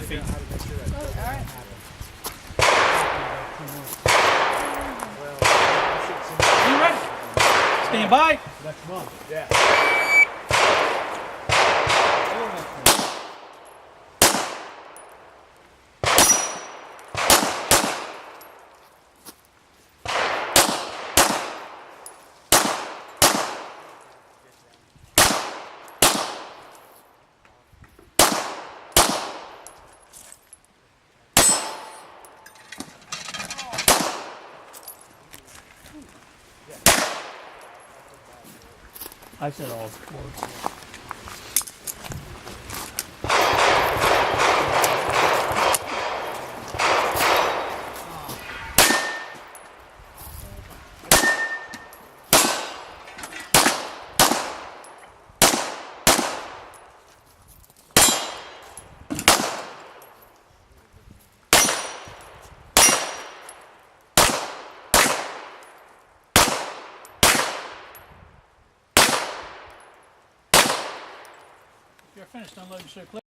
Murphy. How to make sure that All right. Are you ready? Stand by. Next month. Yeah. I said all sports. You're finished unloading, sir.